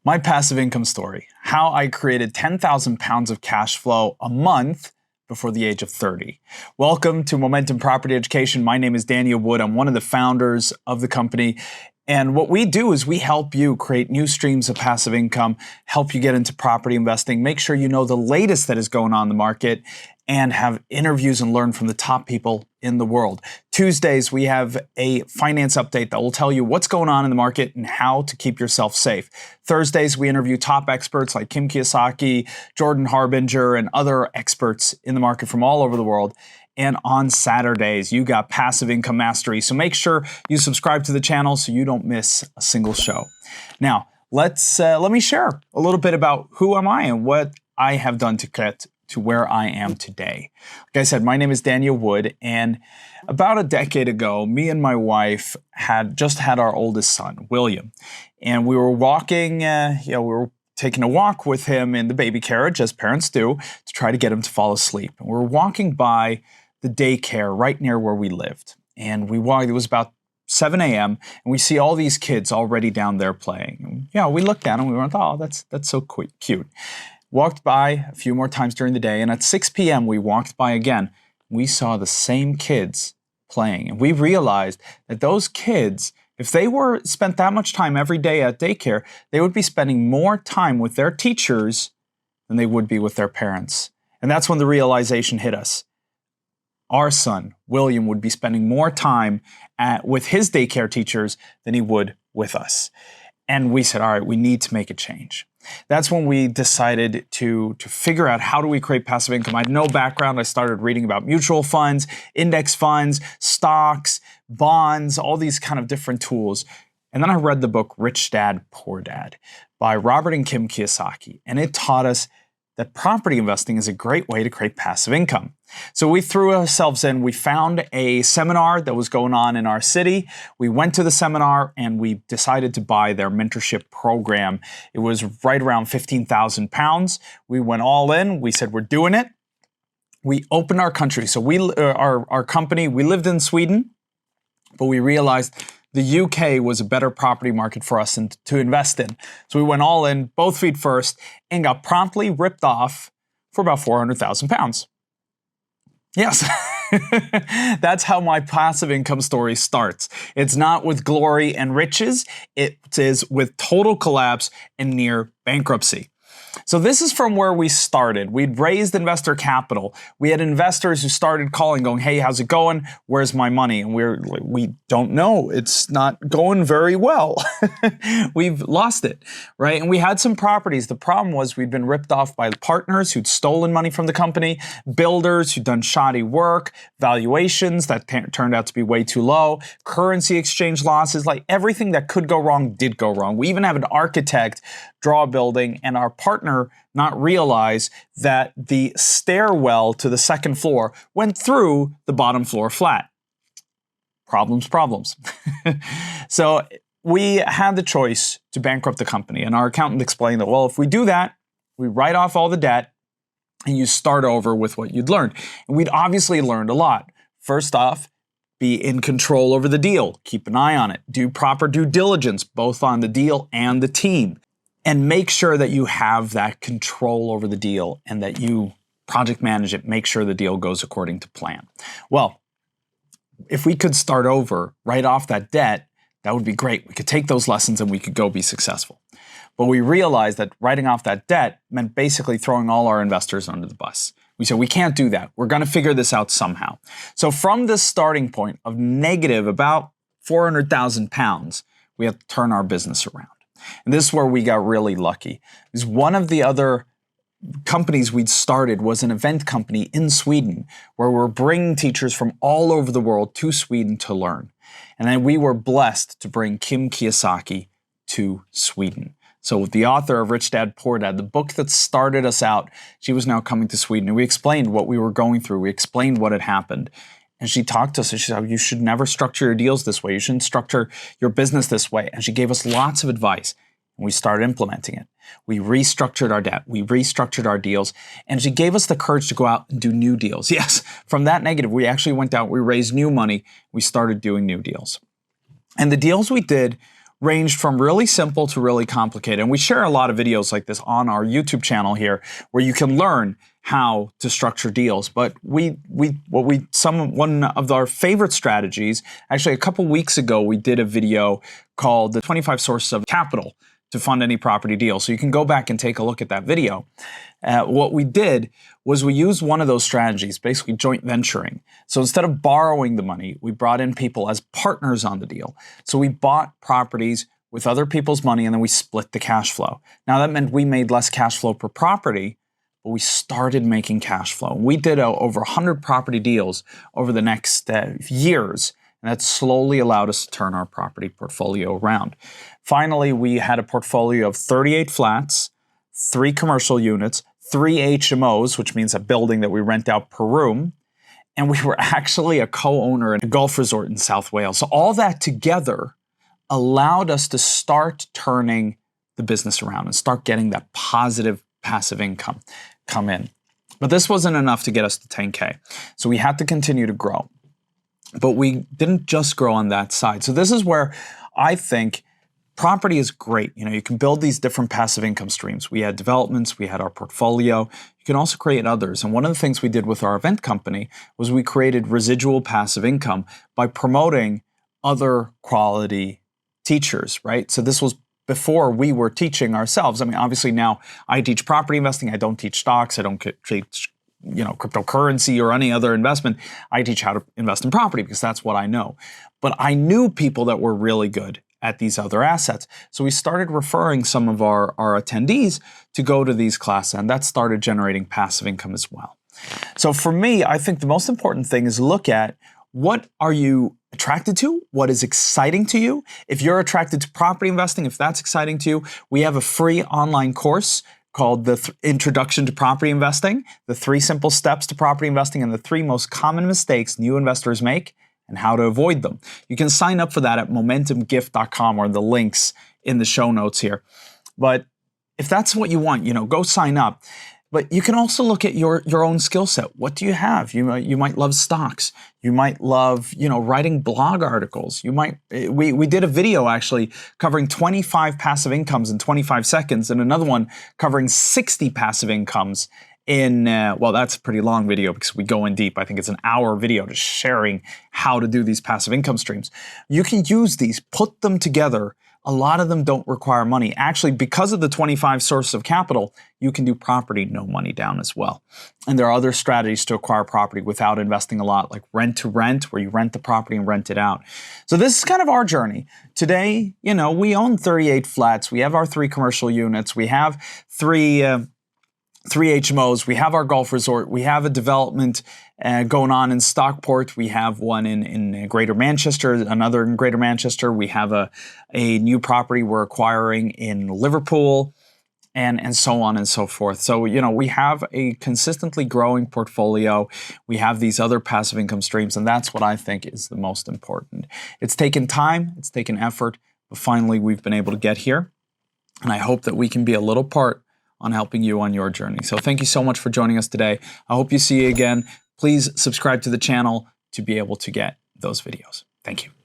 My passive income story, how I created 10,000 pounds of cash flow a month before the age of 30. Welcome to Momentum Property Education. My name is Daniel Wood. I'm one of the founders of the company. And what we do is we help you create new streams of passive income, help you get into property investing, make sure you know the latest that is going on in the market, and have interviews and learn from the top people in the world. Tuesdays, we have a finance update that will tell you what's going on in the market and how to keep yourself safe. Thursdays, we interview top experts like Kim Kiyosaki, Jordan Harbinger, and other experts in the market from all over the world. And on Saturdays, you got Passive Income Mastery. So make sure you subscribe to the channel so you don't miss a single show. Now, let me share a little bit about who am I and what I have done to get to where I am today. Like I said, my name is Daniel Wood, and about a decade ago, me and my wife had just had our oldest son, William, and we were walking, we were taking a walk with him in the baby carriage, as parents do, to try to get him to fall asleep. And we were walking by the daycare right near where we lived, and we walked. It was about 7 a.m. and we see all these kids already down there playing. And, we looked at them and we went, "Oh, that's so cute." Walked by a few more times during the day, and at 6 p.m. we walked by again. We saw the same kids playing, and we realized that those kids, if they were spent that much time every day at daycare, they would be spending more time with their teachers than they would be with their parents. And that's when the realization hit us. Our son, William, would be spending more time with his daycare teachers than he would with us. And we said, all right, we need to make a change. That's when we decided to figure out how do we create passive income. I had no background. I started reading about mutual funds, index funds, stocks, bonds, all these kind of different tools. And then I read the book Rich Dad, Poor Dad by Robert and Kim Kiyosaki. And it taught us that property investing is a great way to create passive income. So we threw ourselves in. We found a seminar that was going on in our city. We went to the seminar and we decided to buy their mentorship program. It was right around 15,000 pounds. We went all in. We said, we're doing it. We opened our country. So our company, we lived in Sweden, but we realized the UK was a better property market for us to invest in. So we went all in, both feet first, and got promptly ripped off for about 400,000 pounds. Yes, that's how my passive income story starts. It's not with glory and riches. It is with total collapse and near bankruptcy. So this is from where we started. We'd raised investor capital. We had investors who started calling, going, "Hey, how's it going? Where's my money?" And we don't know. It's not going very well. We've lost it, right? And we had some properties. The problem was we'd been ripped off by partners who'd stolen money from the company, builders who'd done shoddy work, valuations that turned out to be way too low, currency exchange losses, like everything that could go wrong did go wrong. We even have an architect draw a building and our partner not realize that the stairwell to the second floor went through the bottom floor flat. Problems. So we had the choice to bankrupt the company, and our accountant explained that, well, if we do that, we write off all the debt and you start over with what you'd learned. And we'd obviously learned a lot. First off, be in control over the deal. Keep an eye on it. Do proper due diligence, both on the deal and the team. And make sure that you have that control over the deal and that you project manage it, make sure the deal goes according to plan. Well, if we could start over, write off that debt, that would be great. We could take those lessons and we could go be successful. But we realized that writing off that debt meant basically throwing all our investors under the bus. We said, we can't do that. We're going to figure this out somehow. So from this starting point of negative about 400,000 pounds, we had to turn our business around. And this is where we got really lucky. Because one of the other companies we'd started was an event company in Sweden where we're bringing teachers from all over the world to Sweden to learn. And then we were blessed to bring Kim Kiyosaki to Sweden. So the author of Rich Dad, Poor Dad, the book that started us out, she was now coming to Sweden. And we explained what we were going through. We explained what had happened. And she talked to us and she said, you should never structure your deals this way. You shouldn't structure your business this way. And she gave us lots of advice. And we started implementing it. We restructured our debt. We restructured our deals. And she gave us the courage to go out and do new deals. Yes, from that negative, we actually went out, we raised new money. We started doing new deals. And the deals we did ranged from really simple to really complicated. And we share a lot of videos like this on our YouTube channel here where you can learn how to structure deals. But one of our favorite strategies, actually a couple weeks ago, we did a video called the 25 Sources of Capital to Fund Any Property Deal. So you can go back and take a look at that video. What we did was we used one of those strategies, basically joint venturing. So instead of borrowing the money, we brought in people as partners on the deal. So we bought properties with other people's money and then we split the cash flow. Now that meant we made less cash flow per property, but we started making cash flow. We did over 100 property deals over the next years, and that slowly allowed us to turn our property portfolio around. Finally, we had a portfolio of 38 flats, 3 commercial units, 3 HMOs, which means a building that we rent out per room, and we were actually a co-owner in a golf resort in South Wales. So all that together allowed us to start turning the business around and start getting that positive passive income come in. But this wasn't enough to get us to 10K. So we had to continue to grow. But we didn't just grow on that side. So this is where I think property is great. You can build these different passive income streams. We had developments, we had our portfolio. You can also create others. And one of the things we did with our event company was we created residual passive income by promoting other quality teachers, right? So this was before we were teaching ourselves. I mean, obviously now I teach property investing. I don't teach stocks. I don't teach, cryptocurrency or any other investment. I teach how to invest in property because that's what I know. But I knew people that were really good at these other assets. So we started referring some of our attendees to go to these classes, and that started generating passive income as well. So for me, I think the most important thing is look at what are you attracted to? What is exciting to you? If you're attracted to property investing, if that's exciting to you, we have a free online course called the Introduction to Property Investing, the 3 simple steps to property investing and the 3 most common mistakes new investors make and how to avoid them. You can sign up for that at momentumgift.com or the links in the show notes here. But if that's what you want, go sign up. But you can also look at your own skill set. What do you have? You might love stocks. You might love, writing blog articles. We did a video actually covering 25 passive incomes in 25 seconds and another one covering 60 passive incomes in, well, that's a pretty long video because we go in deep. I think it's an hour video just sharing how to do these passive income streams. You can use these, put them together. A lot of them don't require money. Actually, because of the 25 sources of capital, you can do property no money down as well. And there are other strategies to acquire property without investing a lot, like rent to rent, where you rent the property and rent it out. So this is kind of our journey. Today, we own 38 flats. We have our 3 commercial units. We have 3 HMOs. We have our golf resort. We have a development going on in Stockport. We have one in Greater Manchester, another in Greater Manchester. We have a new property we're acquiring in Liverpool, and so on and so forth. So, we have a consistently growing portfolio. We have these other passive income streams, and that's what I think is the most important. It's taken time, it's taken effort, but finally we've been able to get here. And I hope that we can be a little part on helping you on your journey. So thank you so much for joining us today. I hope you see you again. Please subscribe to the channel to be able to get those videos. Thank you.